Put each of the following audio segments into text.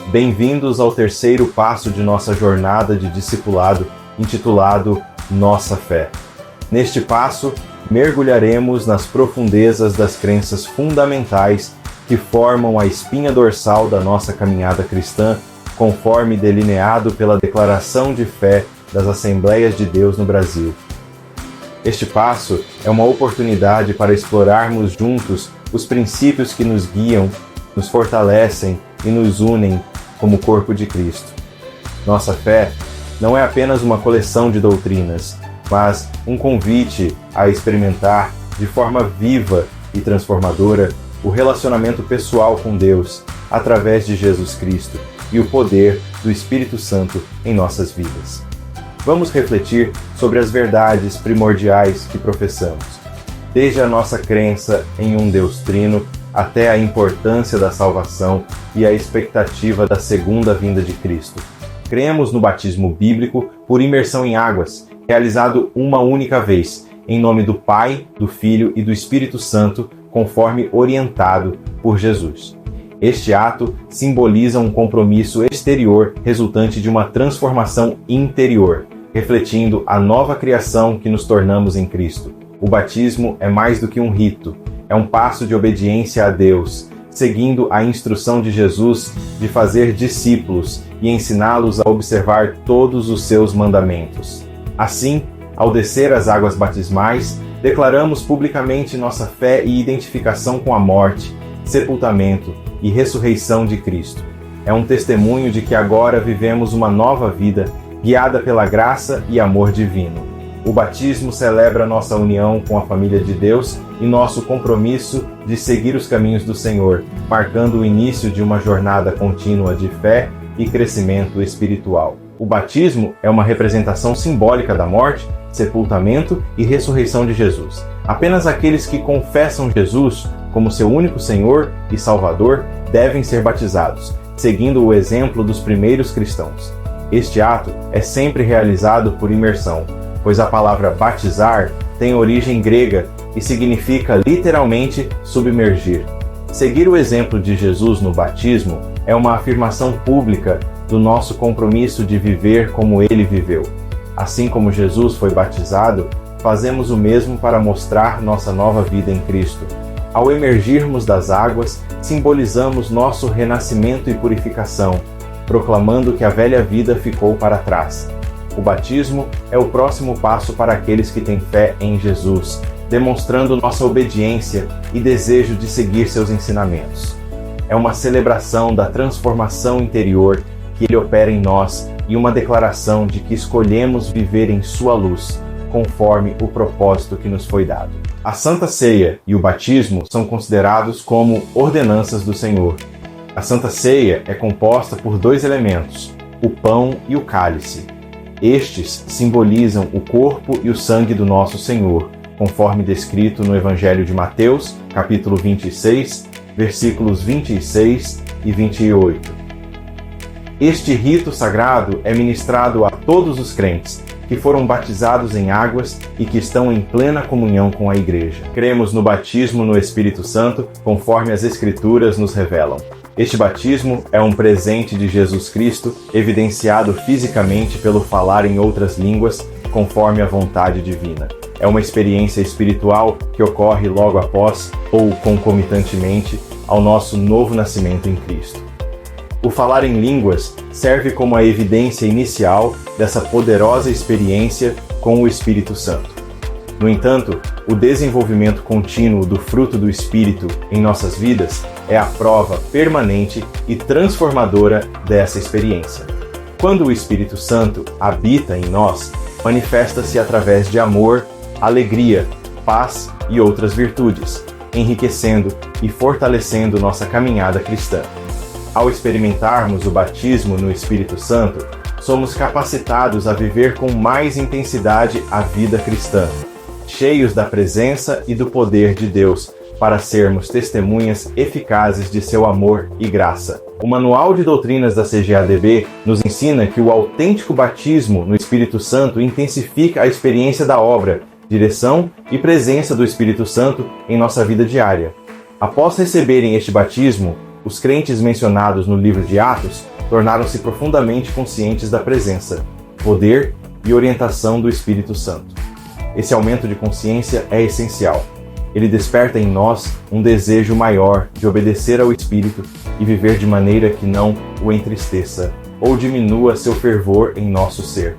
Bem-vindos ao terceiro passo de nossa jornada de discipulado, intitulado Nossa Fé. Neste passo, mergulharemos nas profundezas das crenças fundamentais que formam a espinha dorsal da nossa caminhada cristã, conforme delineado pela Declaração de Fé das Assembleias de Deus no Brasil. Este passo é uma oportunidade para explorarmos juntos os princípios que nos guiam, nos fortalecem e nos unem como corpo de Cristo. Nossa fé não é apenas uma coleção de doutrinas, mas um convite a experimentar de forma viva e transformadora o relacionamento pessoal com Deus através de Jesus Cristo e o poder do Espírito Santo em nossas vidas. Vamos refletir sobre as verdades primordiais que professamos, desde a nossa crença em um Deus Trino até a importância da salvação e a expectativa da segunda vinda de Cristo. Cremos no batismo bíblico por imersão em águas, realizado uma única vez, em nome do Pai, do Filho e do Espírito Santo, conforme orientado por Jesus. Este ato simboliza um compromisso exterior resultante de uma transformação interior, refletindo a nova criação que nos tornamos em Cristo. O batismo é mais do que um rito, é um passo de obediência a Deus, seguindo a instrução de Jesus de fazer discípulos e ensiná-los a observar todos os seus mandamentos. Assim, ao descer as águas batismais, declaramos publicamente nossa fé e identificação com a morte, sepultamento e ressurreição de Cristo. É um testemunho de que agora vivemos uma nova vida, guiada pela graça e amor divino. O batismo celebra nossa união com a família de Deus e nosso compromisso de seguir os caminhos do Senhor, marcando o início de uma jornada contínua de fé e crescimento espiritual. O batismo é uma representação simbólica da morte, sepultamento e ressurreição de Jesus. Apenas aqueles que confessam Jesus como seu único Senhor e Salvador devem ser batizados, seguindo o exemplo dos primeiros cristãos. Este ato é sempre realizado por imersão, pois a palavra batizar tem origem grega e significa literalmente submergir. Seguir o exemplo de Jesus no batismo é uma afirmação pública do nosso compromisso de viver como ele viveu. Assim como Jesus foi batizado, fazemos o mesmo para mostrar nossa nova vida em Cristo. Ao emergirmos das águas, simbolizamos nosso renascimento e purificação, proclamando que a velha vida ficou para trás. O batismo é o próximo passo para aqueles que têm fé em Jesus, demonstrando nossa obediência e desejo de seguir seus ensinamentos. É uma celebração da transformação interior que ele opera em nós e uma declaração de que escolhemos viver em sua luz, conforme o propósito que nos foi dado. A Santa Ceia e o batismo são considerados como ordenanças do Senhor. A Santa Ceia é composta por dois elementos, o pão e o cálice. Estes simbolizam o corpo e o sangue do nosso Senhor, conforme descrito no Evangelho de Mateus, capítulo 26, versículos 26 e 28. Este rito sagrado é ministrado a todos os crentes que foram batizados em águas e que estão em plena comunhão com a Igreja. Cremos no batismo no Espírito Santo, conforme as Escrituras nos revelam. Este batismo é um presente de Jesus Cristo, evidenciado fisicamente pelo falar em outras línguas, conforme a vontade divina. É uma experiência espiritual que ocorre logo após ou concomitantemente ao nosso novo nascimento em Cristo. O falar em línguas serve como a evidência inicial dessa poderosa experiência com o Espírito Santo. No entanto, o desenvolvimento contínuo do fruto do Espírito em nossas vidas é a prova permanente e transformadora dessa experiência. Quando o Espírito Santo habita em nós, manifesta-se através de amor, alegria, paz e outras virtudes, enriquecendo e fortalecendo nossa caminhada cristã. Ao experimentarmos o batismo no Espírito Santo, somos capacitados a viver com mais intensidade a vida cristã, cheios da presença e do poder de Deus, para sermos testemunhas eficazes de seu amor e graça. O Manual de Doutrinas da CGADB nos ensina que o autêntico batismo no Espírito Santo intensifica a experiência da obra, direção e presença do Espírito Santo em nossa vida diária. Após receberem este batismo, os crentes mencionados no livro de Atos tornaram-se profundamente conscientes da presença, poder e orientação do Espírito Santo. Esse aumento de consciência é essencial. Ele desperta em nós um desejo maior de obedecer ao Espírito e viver de maneira que não o entristeça ou diminua seu fervor em nosso ser.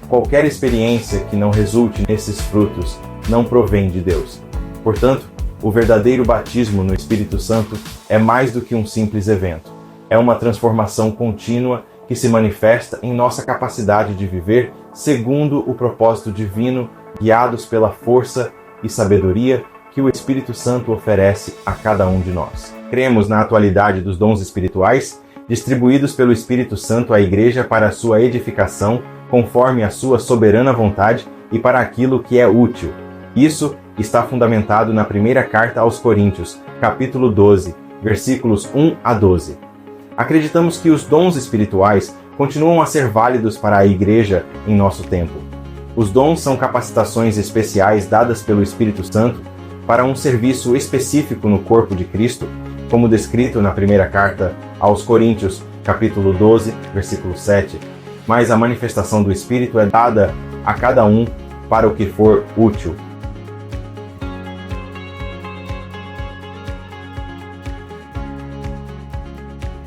Qualquer experiência que não resulte nesses frutos não provém de Deus. Portanto, o verdadeiro batismo no Espírito Santo é mais do que um simples evento. É uma transformação contínua que se manifesta em nossa capacidade de viver segundo o propósito divino, guiados pela força e sabedoria que o Espírito Santo oferece a cada um de nós. Cremos na atualidade dos dons espirituais, distribuídos pelo Espírito Santo à Igreja para a sua edificação, conforme a sua soberana vontade e para aquilo que é útil. Isso está fundamentado na primeira carta aos Coríntios, capítulo 12, versículos 1 a 12. Acreditamos que os dons espirituais continuam a ser válidos para a Igreja em nosso tempo. Os dons são capacitações especiais dadas pelo Espírito Santo para um serviço específico no corpo de Cristo, como descrito na primeira carta aos Coríntios, capítulo 12, versículo 7. Mas a manifestação do Espírito é dada a cada um para o que for útil.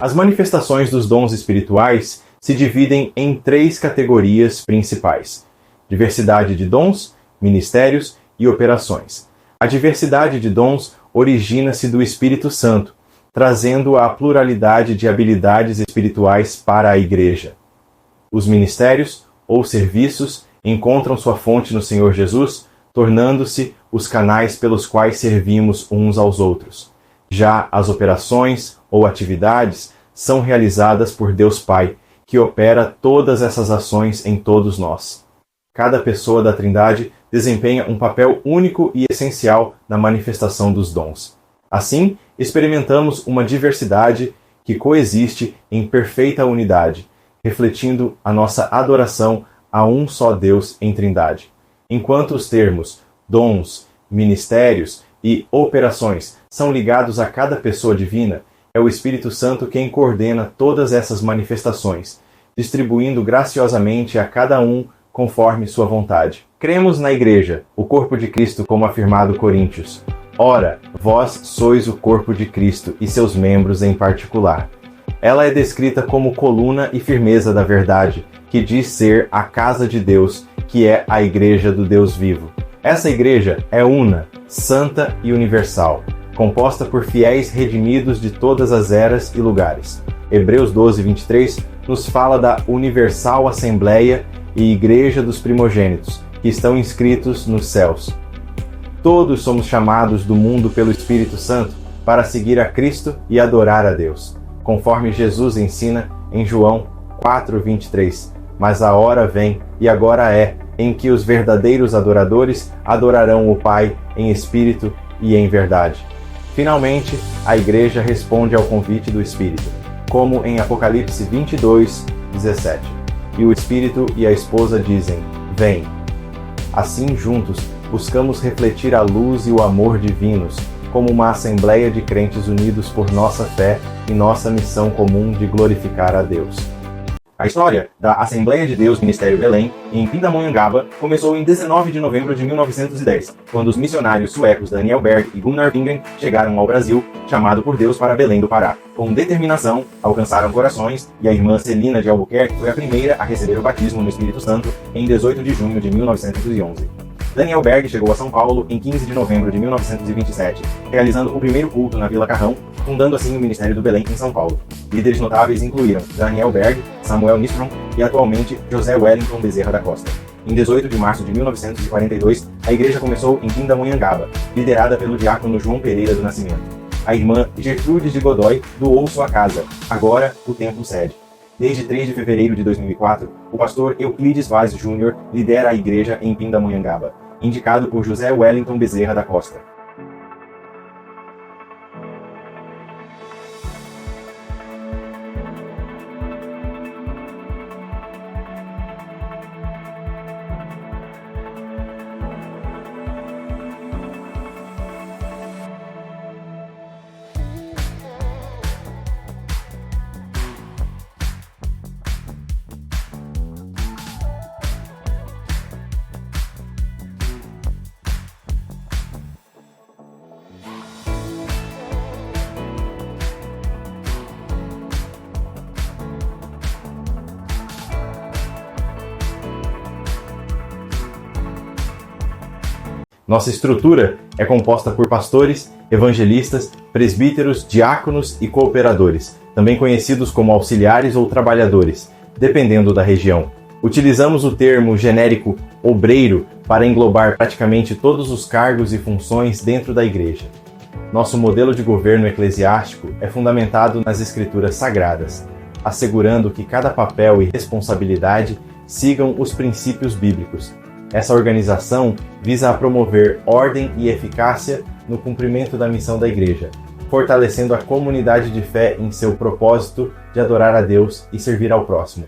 As manifestações dos dons espirituais se dividem em 3 categorias principais: diversidade de dons, ministérios e operações. A diversidade de dons origina-se do Espírito Santo, trazendo a pluralidade de habilidades espirituais para a Igreja. Os ministérios ou serviços encontram sua fonte no Senhor Jesus, tornando-se os canais pelos quais servimos uns aos outros. Já as operações ou atividades são realizadas por Deus Pai, que opera todas essas ações em todos nós. Cada pessoa da Trindade desempenha um papel único e essencial na manifestação dos dons. Assim, experimentamos uma diversidade que coexiste em perfeita unidade, refletindo a nossa adoração a um só Deus em Trindade. Enquanto os termos dons, ministérios e operações são ligados a cada pessoa divina, é o Espírito Santo quem coordena todas essas manifestações, distribuindo graciosamente a cada um conforme sua vontade. Cremos na Igreja, o corpo de Cristo, como afirmado Coríntios. Ora, vós sois o corpo de Cristo e seus membros em particular. Ela é descrita como coluna e firmeza da verdade, que diz ser a casa de Deus, que é a Igreja do Deus vivo. Essa Igreja é una, santa e universal, composta por fiéis redimidos de todas as eras e lugares. Hebreus 12, 23 nos fala da universal Assembleia e Igreja dos primogênitos, que estão inscritos nos céus. Todos somos chamados do mundo pelo Espírito Santo para seguir a Cristo e adorar a Deus, conforme Jesus ensina em João 4:23. Mas a hora vem, e agora é, em que os verdadeiros adoradores adorarão o Pai em espírito e em verdade. Finalmente, a Igreja responde ao convite do Espírito, como em Apocalipse 22:17. E o Espírito e a esposa dizem: Vem. Assim, juntos, buscamos refletir a luz e o amor divinos, como uma assembleia de crentes unidos por nossa fé e nossa missão comum de glorificar a Deus. A história da Assembleia de Deus Ministério Belém, em Pindamonhangaba, começou em 19 de novembro de 1910, quando os missionários suecos Daniel Berg e Gunnar Wingren chegaram ao Brasil, chamado por Deus para Belém do Pará. Com determinação, alcançaram corações, e a irmã Celina de Albuquerque foi a primeira a receber o batismo no Espírito Santo em 18 de junho de 1911. Daniel Berg chegou a São Paulo em 15 de novembro de 1927, realizando o primeiro culto na Vila Carrão, fundando assim o Ministério do Belém em São Paulo. Líderes notáveis incluíram Daniel Berg, Samuel Nistrom e atualmente José Wellington Bezerra da Costa. Em 18 de março de 1942, a igreja começou em Pindamonhangaba, liderada pelo diácono João Pereira do Nascimento. A irmã Gertrudes de Godoy doou sua casa, agora o templo sede. Desde 3 de fevereiro de 2004, o pastor Euclides Vaz Júnior lidera a igreja em Pindamonhangaba, indicado por José Wellington Bezerra da Costa. Nossa estrutura é composta por pastores, evangelistas, presbíteros, diáconos e cooperadores, também conhecidos como auxiliares ou trabalhadores, dependendo da região. Utilizamos o termo genérico obreiro para englobar praticamente todos os cargos e funções dentro da igreja. Nosso modelo de governo eclesiástico é fundamentado nas Escrituras Sagradas, assegurando que cada papel e responsabilidade sigam os princípios bíblicos. Essa organização visa promover ordem e eficácia no cumprimento da missão da igreja, fortalecendo a comunidade de fé em seu propósito de adorar a Deus e servir ao próximo.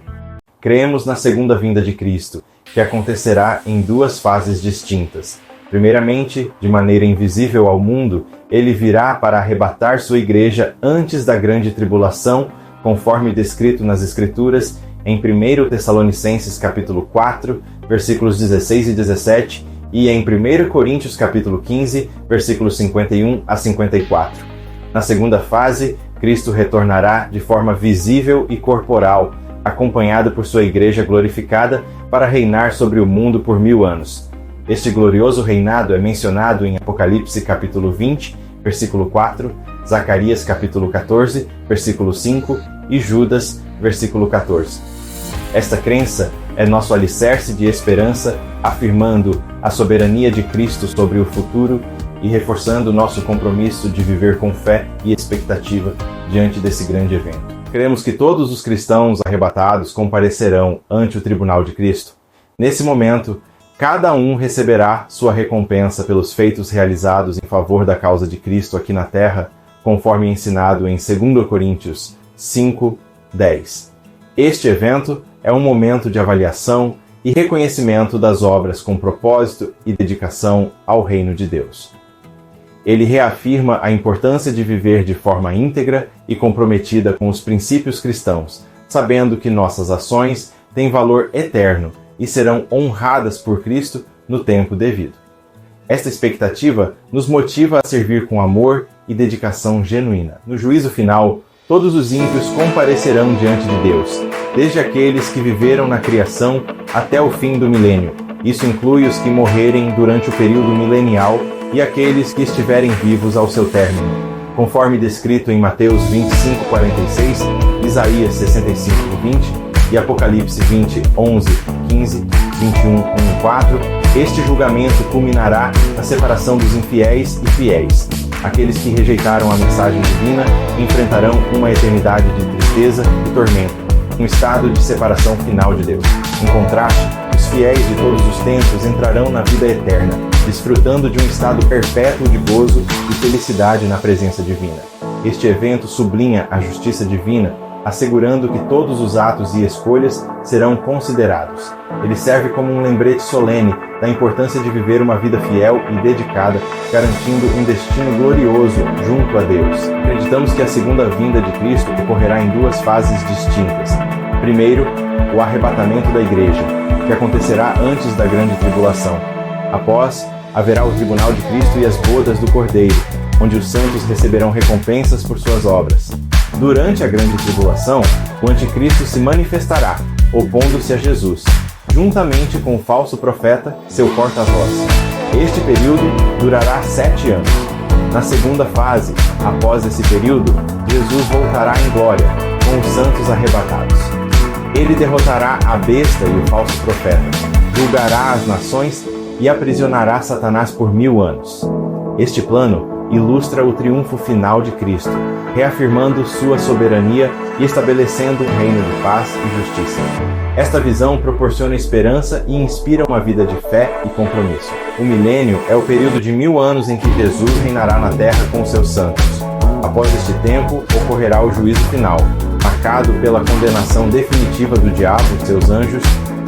Cremos na segunda vinda de Cristo, que acontecerá em duas fases distintas. Primeiramente, de maneira invisível ao mundo, ele virá para arrebatar sua igreja antes da grande tribulação, conforme descrito nas Escrituras em 1 Tessalonicenses capítulo 4, versículos 16 e 17, e em 1 Coríntios capítulo 15, versículos 51 a 54. Na segunda fase, Cristo retornará de forma visível e corporal, acompanhado por sua igreja glorificada, para reinar sobre o mundo por 1000 anos. Este glorioso reinado é mencionado em Apocalipse capítulo 20, versículo 4, Zacarias capítulo 14, versículo 5 e Judas, versículo 14. Esta crença é nosso alicerce de esperança, afirmando a soberania de Cristo sobre o futuro e reforçando nosso compromisso de viver com fé e expectativa diante desse grande evento. Cremos que todos os cristãos arrebatados comparecerão ante o tribunal de Cristo. Nesse momento, cada um receberá sua recompensa pelos feitos realizados em favor da causa de Cristo aqui na terra, conforme ensinado em 2 Coríntios 5, 10. Este evento é um momento de avaliação e reconhecimento das obras com propósito e dedicação ao reino de Deus. Ele reafirma a importância de viver de forma íntegra e comprometida com os princípios cristãos, sabendo que nossas ações têm valor eterno e serão honradas por Cristo no tempo devido. Esta expectativa nos motiva a servir com amor e dedicação genuína. No juízo final, todos os ímpios comparecerão diante de Deus, desde aqueles que viveram na criação até o fim do milênio. Isso inclui os que morrerem durante o período milenial e aqueles que estiverem vivos ao seu término, conforme descrito em Mateus 25:46, Isaías 65:20 e Apocalipse 20:11, 15, 21:1-4. Este julgamento culminará na separação dos infiéis e fiéis. Aqueles que rejeitaram a mensagem divina enfrentarão uma eternidade de tristeza e tormento, um estado de separação final de Deus. Em contraste, os fiéis de todos os tempos entrarão na vida eterna, desfrutando de um estado perpétuo de gozo e felicidade na presença divina. Este evento sublinha a justiça divina, assegurando que todos os atos e escolhas serão considerados. Ele serve como um lembrete solene da importância de viver uma vida fiel e dedicada, garantindo um destino glorioso junto a Deus. Acreditamos que a segunda vinda de Cristo ocorrerá em duas fases distintas. Primeiro, o arrebatamento da igreja, que acontecerá antes da grande tribulação. Após, haverá o tribunal de Cristo e as bodas do Cordeiro, onde os santos receberão recompensas por suas obras. Durante a grande tribulação, o anticristo se manifestará, opondo-se a Jesus, juntamente com o falso profeta, seu porta-voz. Este período durará 7 anos. Na segunda fase, após esse período, Jesus voltará em glória, com os santos arrebatados. Ele derrotará a besta e o falso profeta, julgará as nações e aprisionará Satanás por 1000 anos. Este plano ilustra o triunfo final de Cristo, reafirmando sua soberania e estabelecendo um reino de paz e justiça. Esta visão proporciona esperança e inspira uma vida de fé e compromisso. O milênio é o período de 1000 anos em que Jesus reinará na terra com seus santos. Após este tempo, ocorrerá o juízo final, marcado pela condenação definitiva do diabo, seus anjos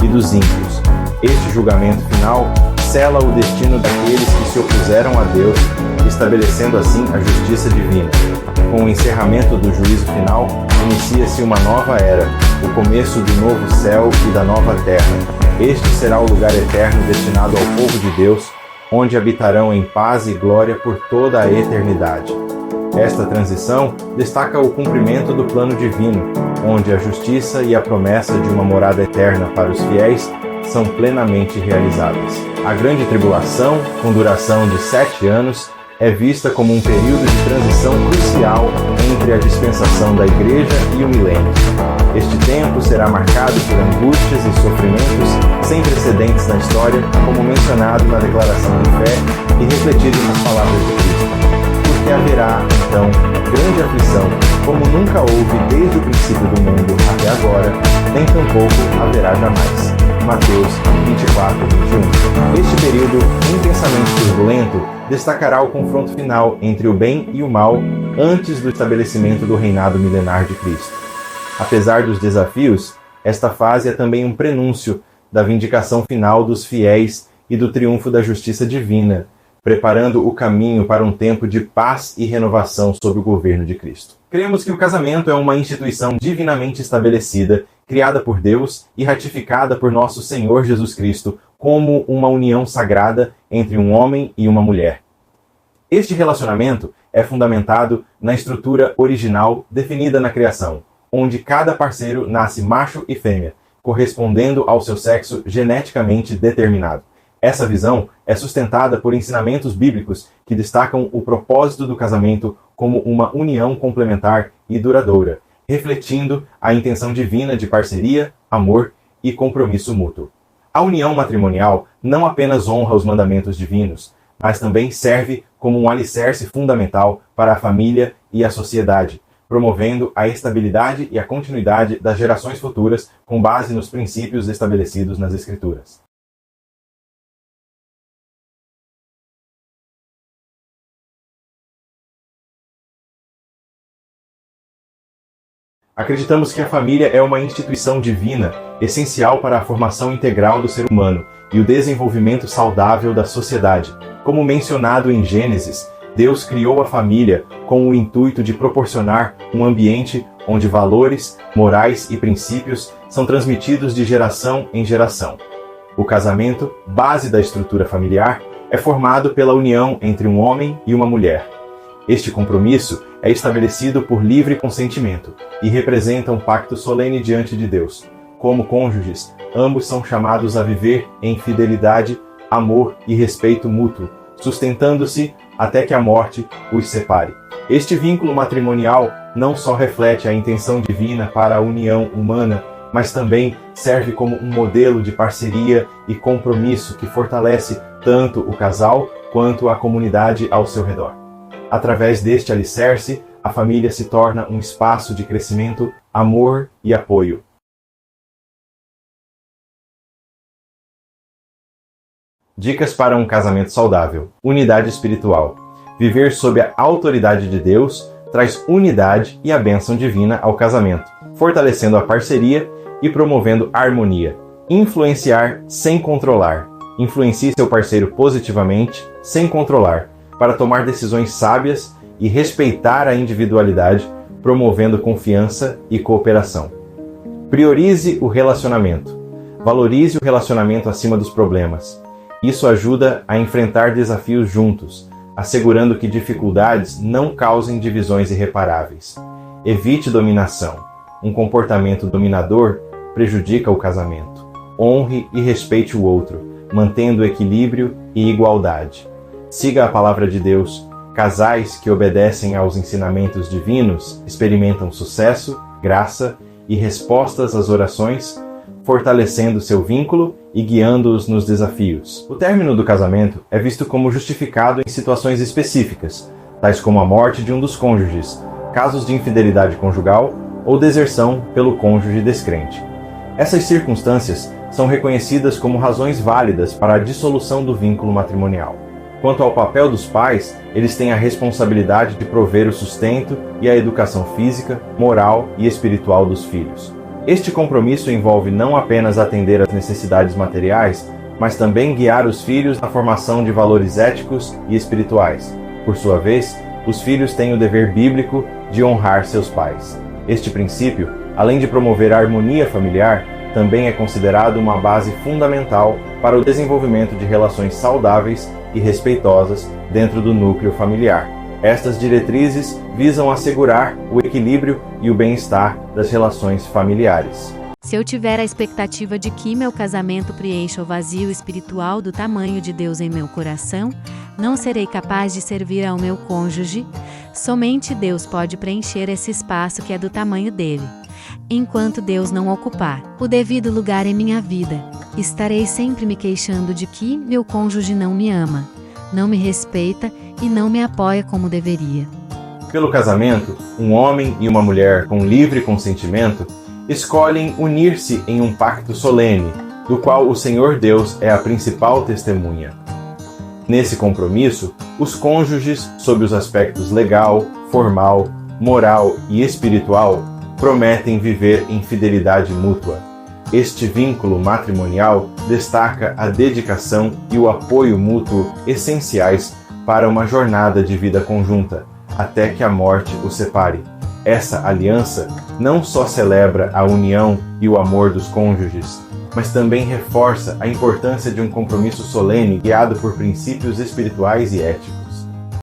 e dos ímpios. Este julgamento final sela o destino daqueles que se opuseram a Deus, estabelecendo assim a justiça divina. Com o encerramento do juízo final, inicia-se uma nova era, o começo do novo céu e da nova terra. Este será o lugar eterno destinado ao povo de Deus, onde habitarão em paz e glória por toda a eternidade. Esta transição destaca o cumprimento do plano divino, onde a justiça e a promessa de uma morada eterna para os fiéis são plenamente realizadas. A grande tribulação, com duração de 7 anos, é vista como um período de transição crucial entre a dispensação da Igreja e o milênio. Este tempo será marcado por angústias e sofrimentos sem precedentes na história, como mencionado na declaração de fé e refletido nas palavras de Cristo. Porque haverá, então, grande aflição, como nunca houve desde o princípio do mundo até agora, nem tampouco haverá jamais. Mateus 24, 21. Este período intensamente turbulento destacará o confronto final entre o bem e o mal antes do estabelecimento do reinado milenar de Cristo. Apesar dos desafios, esta fase é também um prenúncio da vindicação final dos fiéis e do triunfo da justiça divina, preparando o caminho para um tempo de paz e renovação sob o governo de Cristo. Cremos que o casamento é uma instituição divinamente estabelecida, criada por Deus e ratificada por nosso Senhor Jesus Cristo como uma união sagrada entre um homem e uma mulher. Este relacionamento é fundamentado na estrutura original definida na criação, onde cada parceiro nasce macho e fêmea, correspondendo ao seu sexo geneticamente determinado. Essa visão é sustentada por ensinamentos bíblicos que destacam o propósito do casamento como uma união complementar e duradoura, refletindo a intenção divina de parceria, amor e compromisso mútuo. A união matrimonial não apenas honra os mandamentos divinos, mas também serve como um alicerce fundamental para a família e a sociedade, promovendo a estabilidade e a continuidade das gerações futuras com base nos princípios estabelecidos nas Escrituras. Acreditamos que a família é uma instituição divina, essencial para a formação integral do ser humano e o desenvolvimento saudável da sociedade. Como mencionado em Gênesis, Deus criou a família com o intuito de proporcionar um ambiente onde valores, morais e princípios são transmitidos de geração em geração. O casamento, base da estrutura familiar, é formado pela união entre um homem e uma mulher. Este compromisso é estabelecido por livre consentimento e representa um pacto solene diante de Deus. Como cônjuges, ambos são chamados a viver em fidelidade, amor e respeito mútuo, sustentando-se até que a morte os separe. Este vínculo matrimonial não só reflete a intenção divina para a união humana, mas também serve como um modelo de parceria e compromisso que fortalece tanto o casal quanto a comunidade ao seu redor. Através deste alicerce, a família se torna um espaço de crescimento, amor e apoio. Dicas para um casamento saudável. Unidade espiritual. Viver sob a autoridade de Deus traz unidade e a bênção divina ao casamento, fortalecendo a parceria e promovendo harmonia. Influenciar sem controlar. Influencie seu parceiro positivamente, sem controlar, para tomar decisões sábias e respeitar a individualidade, promovendo confiança e cooperação. Priorize o relacionamento. Valorize o relacionamento acima dos problemas. Isso ajuda a enfrentar desafios juntos, assegurando que dificuldades não causem divisões irreparáveis. Evite dominação. Um comportamento dominador prejudica o casamento. Honre e respeite o outro, mantendo equilíbrio e igualdade. Siga a palavra de Deus. Casais que obedecem aos ensinamentos divinos experimentam sucesso, graça e respostas às orações, fortalecendo seu vínculo e guiando-os nos desafios. O término do casamento é visto como justificado em situações específicas, tais como a morte de um dos cônjuges, casos de infidelidade conjugal ou deserção pelo cônjuge descrente. Essas circunstâncias são reconhecidas como razões válidas para a dissolução do vínculo matrimonial. Quanto ao papel dos pais, eles têm a responsabilidade de prover o sustento e a educação física, moral e espiritual dos filhos. Este compromisso envolve não apenas atender às necessidades materiais, mas também guiar os filhos na formação de valores éticos e espirituais. Por sua vez, os filhos têm o dever bíblico de honrar seus pais. Este princípio, além de promover a harmonia familiar, também é considerado uma base fundamental para o desenvolvimento de relações saudáveis e respeitosas dentro do núcleo familiar. Estas diretrizes visam assegurar o equilíbrio e o bem-estar das relações familiares. Se eu tiver a expectativa de que meu casamento preencha o vazio espiritual do tamanho de Deus em meu coração, não serei capaz de servir ao meu cônjuge. Somente Deus pode preencher esse espaço que é do tamanho dele. Enquanto Deus não ocupar o devido lugar em minha vida, estarei sempre me queixando de que meu cônjuge não me ama, não me respeita e não me apoia como deveria. Pelo casamento, um homem e uma mulher com livre consentimento escolhem unir-se em um pacto solene, do qual o Senhor Deus é a principal testemunha. Nesse compromisso, os cônjuges, sob os aspectos legal, formal, moral e espiritual, prometem viver em fidelidade mútua. Este vínculo matrimonial destaca a dedicação e o apoio mútuo essenciais para uma jornada de vida conjunta, até que a morte os separe. Essa aliança não só celebra a união e o amor dos cônjuges, mas também reforça a importância de um compromisso solene guiado por princípios espirituais e éticos.